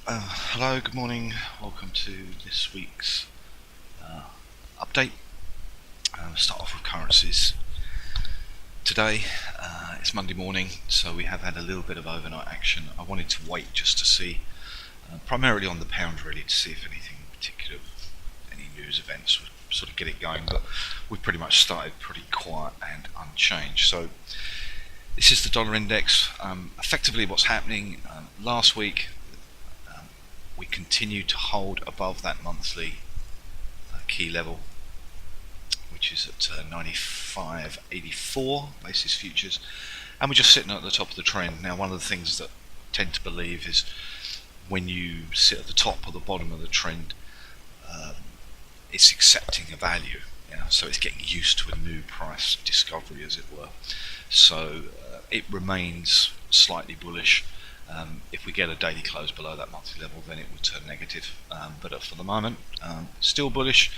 Hello, good morning. Welcome to this week's update. Start off with currencies. Today, it's Monday morning, so we have had a little bit of overnight action. I wanted to wait just to see, primarily on the pound really, to see if anything in particular, any news events would sort of get it going, but we've pretty much started pretty quiet and unchanged. So this is the dollar index. Effectively what's happening, last week we continued to hold above that monthly key level, which is at 95.84 basis futures, and we're just sitting at the top of the trend. Now, one of the things that I tend to believe is when you sit at the top or the bottom of the trend, it's accepting a value, so it's getting used to a new price discovery, as it were. So it remains slightly bullish. If we get a daily close below that monthly level, then it will turn negative. But for the moment, still bullish.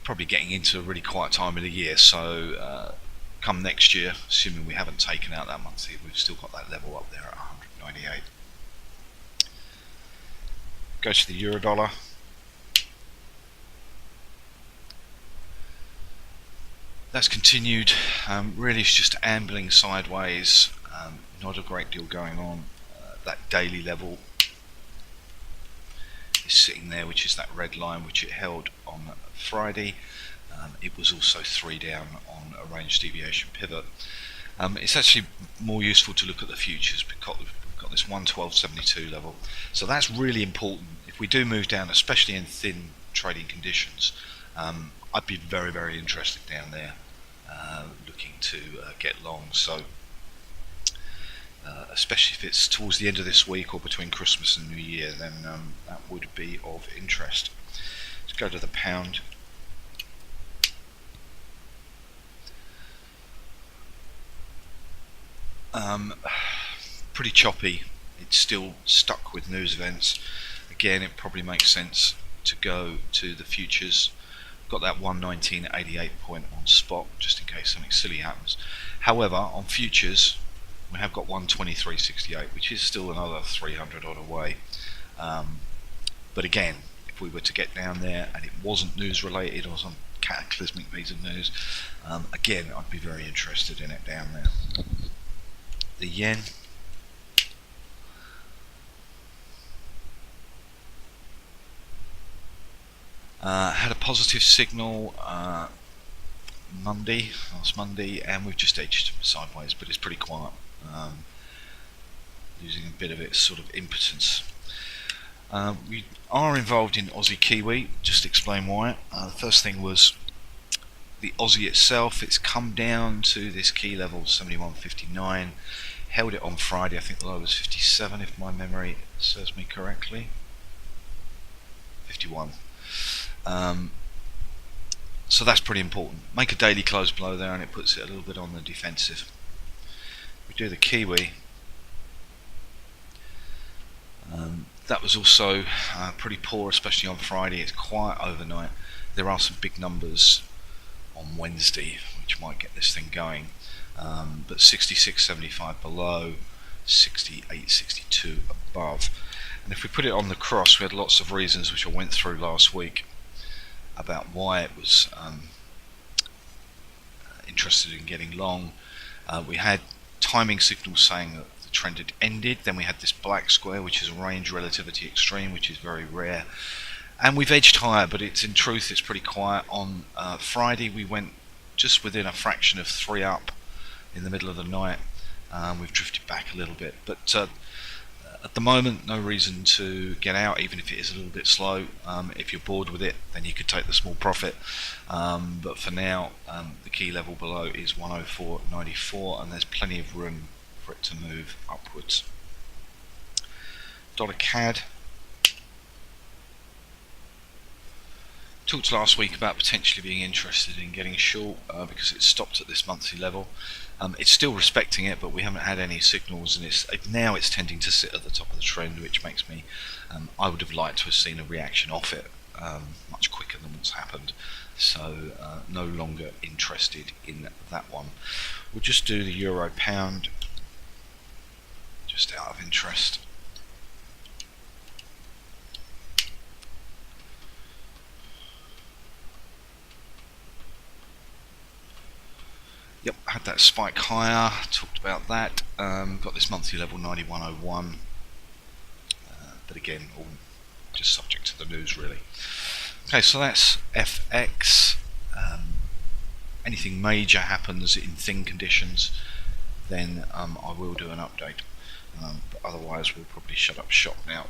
Probably getting into a really quiet time of the year. So come next year, assuming we haven't taken out that monthly, we've still got that level up there at 198. Go to the euro dollar. That's continued. Really, it's just ambling sideways. Not a great deal going on. That daily level is sitting there, which is that red line which it held on Friday. It was also 3 down on a range deviation pivot. It's actually more useful to look at the futures because we've got this 112.72 level. So that's really important. If we do move down, especially in thin trading conditions, I'd be very, very interested down there, looking to get long. So especially if it's towards the end of this week or between Christmas and New Year, then that would be of interest. Let's go to the pound. Pretty choppy. It's still stuck with news events. Again, it probably makes sense to go to the futures. Got that 119.88 point on spot, just in case something silly happens. However, on futures, we have got 123.68, which is still another 300 odd away. But again, if we were to get down there and it wasn't news related or some cataclysmic piece of news, again, I'd be very interested in it down there. The yen. Had a positive signal last Monday, and we've just edged sideways, but it's pretty quiet. Losing a bit of its sort of impotence. We are involved in Aussie Kiwi. Just explain why. The first thing was the Aussie itself. It's come down to this key level 71.59. Held it on Friday. I think the low was 57, if my memory serves me correctly. 51. So that's pretty important. Make a daily close below there and it puts it a little bit on the defensive. We do the Kiwi. That was also pretty poor, especially on Friday. It's quiet overnight. There are some big numbers on Wednesday which might get this thing going. But 66.75 below, 68.62 above. And if we put it on the cross, we had lots of reasons which I went through last week about why it was interested in getting long. We had timing signals saying that the trend had ended. Then we had this black square, which is a range relativity extreme, which is very rare. And we've edged higher, but in truth it's pretty quiet. On Friday we went just within a fraction of 3 up in the middle of the night. We've drifted back a little bit, but at the moment, no reason to get out, even if it is a little bit slow. If you're bored with it, then you could take the small profit. But for now, the key level below is 104.94, and there's plenty of room for it to move upwards. Dollar CAD. Talked last week about potentially being interested in getting short because it stopped at this monthly level. It's still respecting it, but we haven't had any signals, and now it's tending to sit at the top of the trend, which makes me I would have liked to have seen a reaction off it much quicker than what's happened, so no longer interested in that one. We'll just do the euro pound just out of interest. had that spike higher, talked about that. Got this monthly level 9101, but again, all just subject to the news really. Okay, so that's FX. Anything major happens in thin conditions, then I will do an update. But otherwise, we'll probably shut up shop now.